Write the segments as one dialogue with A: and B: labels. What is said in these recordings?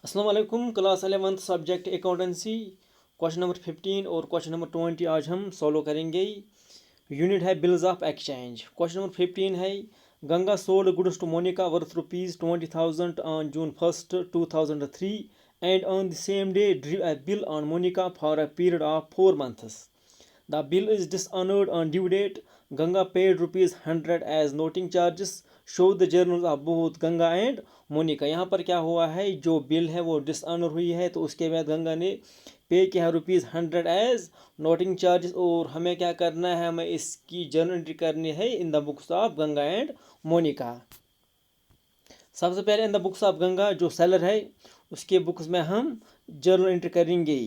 A: अस्सलाम वालेकुम। Class 11th subject accountancy question number 15 और क्वेश्चन नंबर 20 आज हम सॉल्व करेंगे। यूनिट है bills of exchange. Question number 15 है Ganga sold goods to Monica worth ₹20,000 on June 1, 2003 and on the same day drew a bill on Monica for a period of 4 months. The bill is dishonored on due date. Ganga paid ₹100 as noting charges. Show the journals of both Ganga and Monica. यहाँ पर क्या हुआ है, जो bill है वो dishonour हुई है, तो उसके बाद गंगा ने पे किया ₹100 एज नोटिंग चार्जेस। और हमें क्या करना है, हमें इसकी जर्नल एंट्री करनी है in the books of Ganga and Monica. सबसे पहले in the books of Ganga जो सेलर है उसके बुक्स में हम जर्नल एंट्री करेंगे।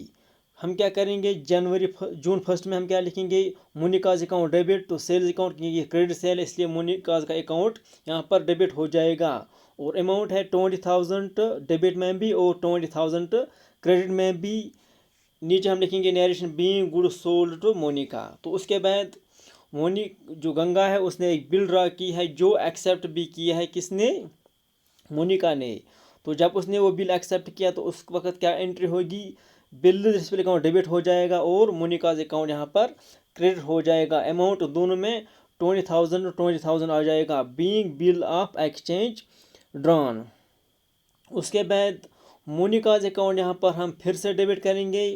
A: हम क्या करेंगे, जून 1 में हम क्या लिखेंगे, Monica's account debit to sales account, क्योंकि ये क्रेडिट सेल है इसलिए मोनिकाज का अकाउंट यहाँ पर डेबिट हो जाएगा। और अमाउंट है 20,000 डेबिट में भी और 20,000 क्रेडिट में भी। नीचे हम लिखेंगे narration being goods sold to Monica. तो उसके बाद जो गंगा है उसने एक बिल ड्रा की है जो एक्सेप्ट भी किया है किसने, मोनिका ने। तो जब उसने वो बिल एक्सेप्ट किया तो उस वक्त क्या एंट्री होगी, बिल डिस्प्ले अकाउंट डेबिट हो जाएगा और मोनिकाज अकाउंट यहाँ पर क्रेडिट हो जाएगा। अमाउंट दोनों में 20,000 आ जाएगा। Being bill of exchange drawn. उसके बाद मोनिकाज अकाउंट यहाँ पर हम फिर से डेबिट करेंगे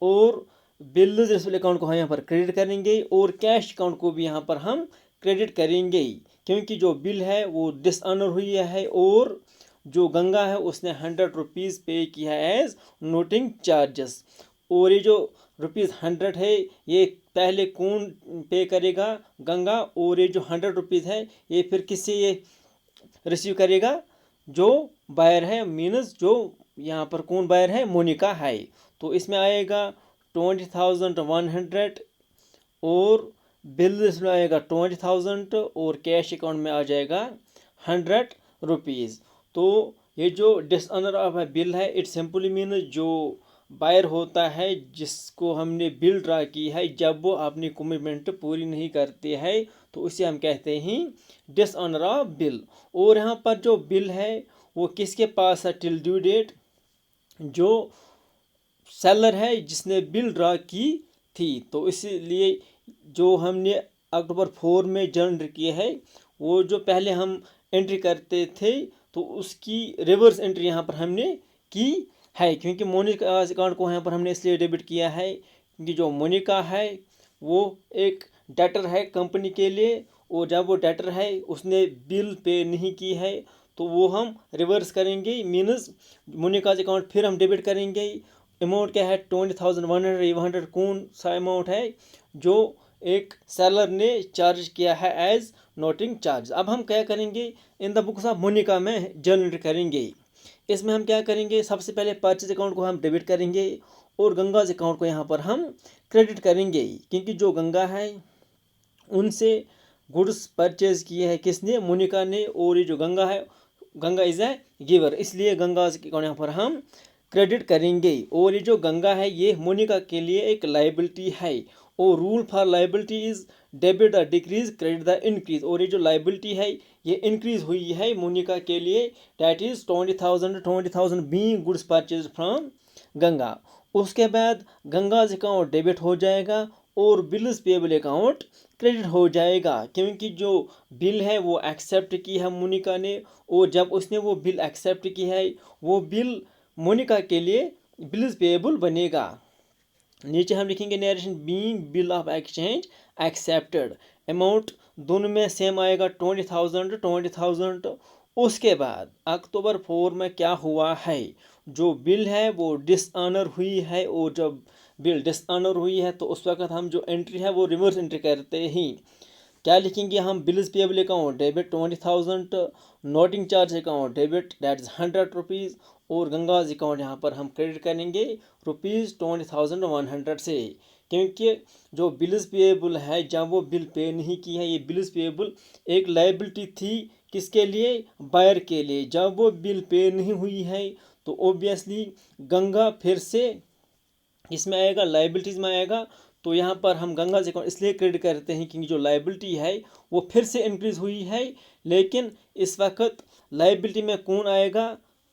A: और बिल डिस्प्ले अकाउंट को हम यहाँ पर क्रेडिट करेंगे और कैश अकाउंट को भी यहाँ पर हम क्रेडिट करेंगे, क्योंकि जो बिल है वो डिसऑनर हुई है और जो गंगा है उसने ₹100 पे किया है एज नोटिंग चार्जेस। और ये जो ₹100 है ये पहले कौन पे करेगा, गंगा। और ये जो ₹100 है ये फिर किससे ये रिसीव करेगा, जो बायर है, मीनस जो यहाँ पर कौन बायर है, मोनिका है। तो इसमें आएगा 20,100 और बिल में आएगा 20,000 और कैश अकाउंट में आ जाएगा ₹100। तो ये जो डिसऑनर ऑफ बिल है इट सिंपली मीन जो बायर होता है जिसको हमने बिल ड्रा की है, जब वो अपनी कमिटमेंट पूरी नहीं करते हैं तो उसे हम कहते हैं डिसऑनर ऑफ बिल। और यहाँ पर जो बिल है वो किसके पास है टिल ड्यू डेट, जो सेलर है जिसने बिल ड्रा की थी। तो इसलिए जो हमने अक्टूबर 4 में जर्नल किए है वो जो पहले हम एंट्री करते थे तो उसकी रिवर्स एंट्री यहाँ पर हमने की है, क्योंकि मोनिका अकाउंट को यहाँ पर हमने इसलिए डेबिट किया है क्योंकि जो मोनिका है वो एक डेटर है कंपनी के लिए, और जब वो डेटर है उसने बिल पे नहीं की है तो वो हम रिवर्स करेंगे, मीनस मोनिका अकाउंट फिर हम डेबिट करेंगे। अमाउंट क्या है 20,100। ये 100 कौन सा अमाउंट है जो एक सेलर ने चार्ज किया है एज नोटिंग चार्ज। अब हम क्या करेंगे, in the books of Monica में जर्नल करेंगे। इसमें हम क्या करेंगे, सबसे पहले परचेज अकाउंट को हम डेबिट करेंगे और गंगाज अकाउंट को यहाँ पर हम क्रेडिट करेंगे, क्योंकि जो गंगा है उनसे गुड्स परचेज किए हैं किसने, मोनिका ने। और ये जो गंगा है, गंगा इज ए गिवर, इसलिए गंगा अकाउंट यहाँ पर हम क्रेडिट करेंगे। और ये जो गंगा है ये मोनिका के लिए एक लाइबिलिटी है और rule for liability is debit the decrease credit the increase. और ये जो लाइबिलिटी है ये इंक्रीज हुई है मोनिका के लिए, that is 20,000 being goods purchase from Ganga. उसके बाद गंगाज अकाउंट डेबिट हो जाएगा और बिल्स पेबल अकाउंट क्रेडिट हो जाएगा, क्योंकि जो बिल है वो एक्सेप्ट की है मोनिका ने और जब उसने वो बिल एक्सेप्ट की है वो बिल मोनिका के लिए बिल्स पेएबल बनेगा। नीचे हम लिखेंगे narration being bill of exchange accepted. Amount दोनों में सेम आएगा 20,000। उसके बाद अक्टूबर 4 में क्या हुआ है, जो बिल है वो डिसऑनर हुई है और जब बिल डिसऑनर हुई है तो उस वक्त हम जो एंट्री है वो रिवर्स एंट्री करते हैं। क्या लिखेंगे हम, bills payable account debit 20,000, noting charge account debit that is ₹100 और गंगाज अकाउंट यहाँ पर हम क्रेडिट करेंगे ₹20,100 से, क्योंकि जो बिल्स पेएबल है जब वो बिल पे नहीं की है, ये बिल्स पेएबल एक लाइबिलिटी थी किसके लिए, बायर के लिए। जब वो बिल पे नहीं हुई है तो ओबियसली गंगा फिर से इसमें आएगा, लाइबिलिटीज़ में आएगा। तो यहाँ पर हम गंगा अकाउंट इसलिए क्रेडिट करते हैं क्योंकि जो लाइबिलिटी है वो फिर से इंक्रीज़ हुई है, लेकिन इस वक्त लाइबिलिटी में कौन आएगा,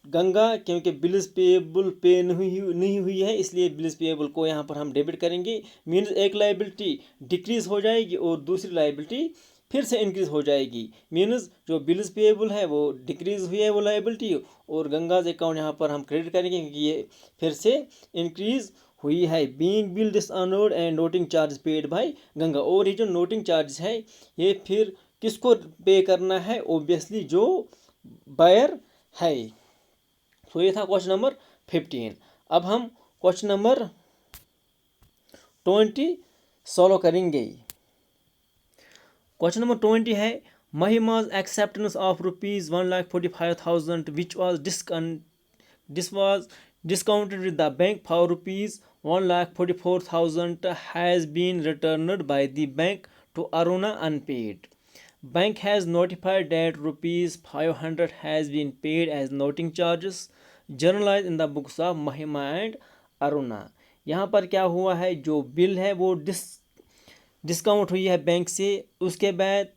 A: गंगा क्योंकि बिल्स पेएबल पे नहीं हुई है, इसलिए बिल्स पेएबल को यहाँ पर हम डेबिट करेंगे। मीन्स एक लाइबिलिटी डिक्रीज हो जाएगी और दूसरी लाइबिलिटी फिर से इंक्रीज हो जाएगी। मीन्स जो बिल्स पेएबल है वो डिक्रीज हुई है वो लाइबिलिटी, और गंगाज अकाउंट यहाँ पर हम क्रेडिट करेंगे क्योंकि ये फिर से इंक्रीज हुई है। Being bill dishonoured and noting charge paid by Ganga. और ये जो नोटिंग चार्ज है ये फिर किसको पे करना है? ऑब्वियसली जो बायर है। तो ये था क्वेश्चन नंबर 15। अब हम क्वेश्चन नंबर 20 सॉल्व करेंगे। क्वेश्चन नंबर 20 है महिमा's acceptance of ₹1,45,000 which was discounted with the bank for ₹1,44,000 has been returned by the bank to Aruna unpaid. Bank has notified that ₹500 has been paid as noting charges journalized in the books of Mahima and Aruna. यहाँ पर क्या हुआ है, जो bill है वो discount हुई है बैंक से। उसके बाद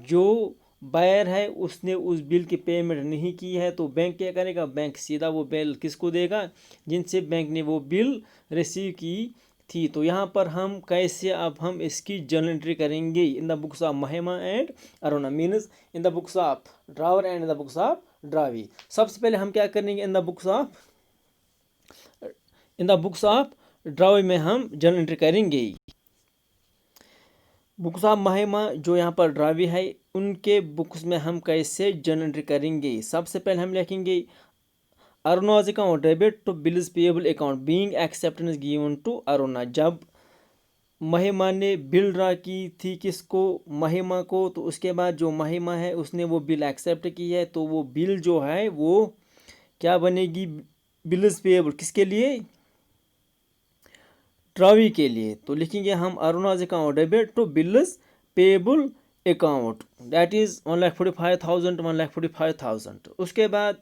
A: जो बायर है उसने उस बिल की पेमेंट नहीं की है, तो बैंक क्या करेगा? बैंक सीधा वो बिल किसको देगा? जिनसे बैंक ने वो बिल रिसीव की थी। तो यहाँ पर हम कैसे अब हम इसकी जर्नल एंट्री करेंगे? In the books of Mahima and Aruna, means in the books of drawer and in the books of drawee. सबसे पहले हम क्या करेंगे? In the books of drawee में हम जर्नल एंट्री करेंगे। बुक्स ऑफ महिमा जो यहाँ पर ड्रावी है उनके बुक्स में हम कैसे जर्नल एंट्री करेंगे? सबसे पहले हम लिखेंगे Aruna's account debit to bills payable account being acceptance given to Aruna. जब महिमा ने बिल ड्रा की थी किसको? महिमा को। तो उसके बाद जो महिमा है उसने वो बिल एक्सेप्ट की है, तो वो बिल जो है वो क्या बनेगी? बिल्स पेएबल किसके लिए? ड्रावी के लिए। तो लिखेंगे हम Aruna's account debit to bills payable account, that is 1,45,000 1,45,000। उसके बाद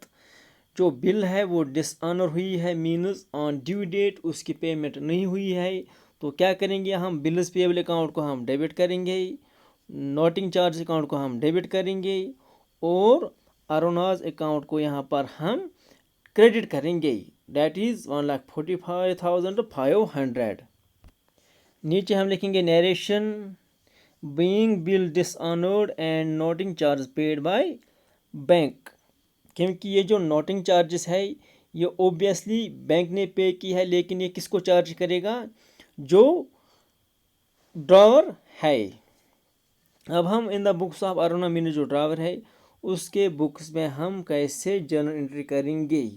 A: जो बिल है वो डिसऑनर हुई है, मीन्स ऑन ड्यू डेट उसकी पेमेंट नहीं हुई है। तो क्या करेंगे हम? बिल्स पेएबल अकाउंट को हम डेबिट करेंगे, नोटिंग चार्ज अकाउंट को हम डेबिट करेंगे और अरुणाज अकाउंट को यहाँ पर हम क्रेडिट करेंगे, दैट इज 1,45,500। नीचे हम लिखेंगे narration being bill dishonoured and noting charge paid by bank. क्योंकि ये जो नोटिंग चार्जेस है ये ओबियसली बैंक ने पे की है, लेकिन ये किसको चार्ज करेगा? जो ड्रावर है। अब हम इन the books of Aruna mean जो ड्रावर है उसके बुक्स में हम कैसे जर्नल एंट्री करेंगे?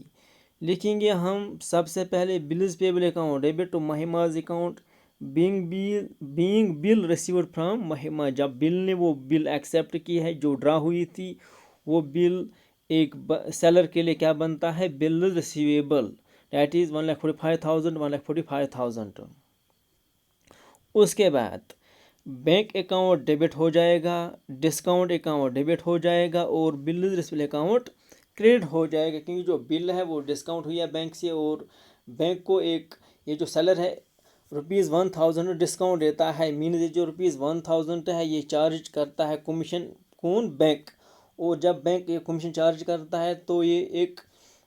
A: लिखेंगे हम सबसे पहले bills payable account debit to Mahima's account being bill received from Mahima. जब बिल ने वो बिल एक्सेप्ट की है जो ड्रा हुई थी, वो बिल एक सेलर के लिए क्या बनता है? Bill receivable, that is 1,45,000 1,45,000। उसके बाद बैंक अकाउंट डेबिट हो जाएगा, डिस्काउंट अकाउंट डेबिट हो जाएगा और बिल रिसीवेबल अकाउंट क्रेडिट हो जाएगा, क्योंकि जो बिल है वो डिस्काउंट हुई है बैंक से और बैंक को एक ये जो सेलर है ₹1,000 डिस्काउंट देता है, मीन्स ये जो ₹1,000 है ये चार्ज करता है कमीशन कौन? बैंक। और जब बैंक ये कमीशन चार्ज करता है तो ये एक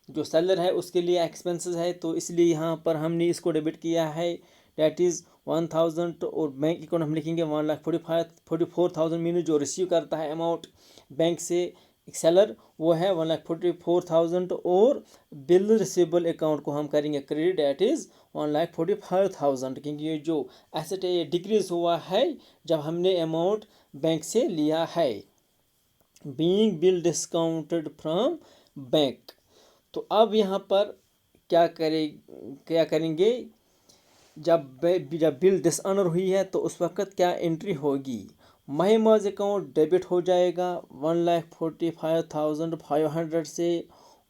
A: जो सेलर है उसके लिए एक्सपेंसेस है, तो इसलिए यहाँ पर हमने इसको डेबिट किया है, डैट इज़ 1,000। और बैंक अकाउंट हम लिखेंगे 1,44,000, मीन जो रिसीव करता है अमाउंट बैंक से एक सेलर वो है 1,44,000 और बिल रिसीवेबल अकाउंट को हम करेंगे क्रेडिट, डैट इज़ 1,45,000, क्योंकि ये जो एसेट है ये डिक्रीज हुआ है जब हमने अमाउंट बैंक से लिया है। Being bill discounted from bank. तो अब यहाँ पर क्या करेंगे? जब बिल डिसऑनर हुई है तो उस वक्त क्या एंट्री होगी? महिमाज अकाउंट डेबिट हो जाएगा 1,45,500 से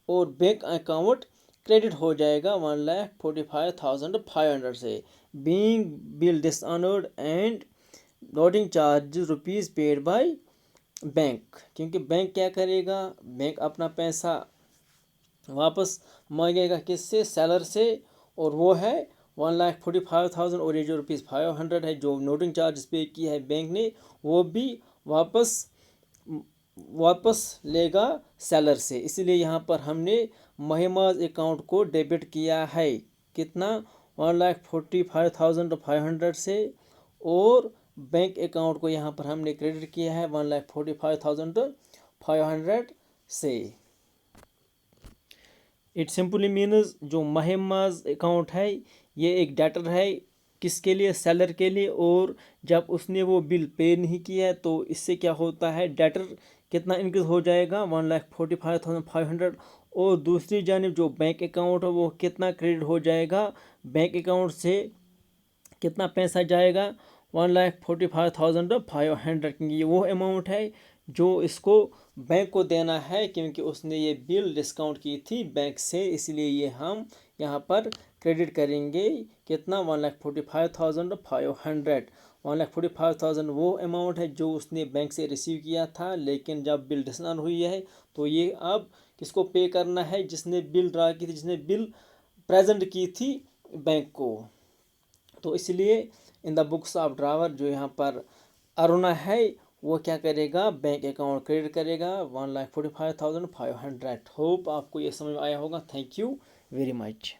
A: और बैंक अकाउंट क्रेडिट हो जाएगा 1,45,500 से। Being bill dishonoured and noting charge rupees paid by bank, क्योंकि बैंक क्या करेगा? बैंक अपना पैसा वापस मांगेगा किससे? सेलर से, और वो है 1,45,000 और ये जो ₹500 है जो नोटिंग चार्ज पे की है बैंक ने वो भी वापस लेगा सेलर से। इसलिए यहाँ पर हमने महिमाज अकाउंट को डेबिट किया है, कितना 1,45,500 से, और बैंक अकाउंट को यहाँ पर हमने क्रेडिट किया है 1,45,500 से। इट सिंपली मीन्स जो महिमाज अकाउंट है ये एक डेटर है, किसके लिए, सेलर के लिए, और जब उसने वो बिल पे नहीं किया है तो इससे क्या होता है, डेटर कितना इंक्रीज हो जाएगा 1,45,500, और दूसरी जानिब जो बैंक अकाउंट है वो कितना क्रेडिट हो जाएगा, बैंक अकाउंट से कितना पैसा जाएगा 1,45,500, क्योंकि ये वो अमाउंट है जो इसको बैंक को देना है, क्योंकि उसने ये बिल डिस्काउंट की थी बैंक से, इसलिए ये हम यहाँ पर क्रेडिट करेंगे, कितना 1,45,500। 1,45,000 वो अमाउंट है जो उसने बैंक से रिसीव किया था, लेकिन जब बिल डिस्काउंट हुई है तो ये अब किसको पे करना है, जिसने बिल ड्रा की थी, जिसने बिल प्रेजेंट की थी बैंक को। तो इसलिए इन द बुक्स ऑफ ड्रावर जो यहाँ पर अरुणा है वो क्या करेगा, बैंक अकाउंट क्रेडिट करेगा 1,45,500। होप आपको ये समझ में आया होगा। Thank you very much.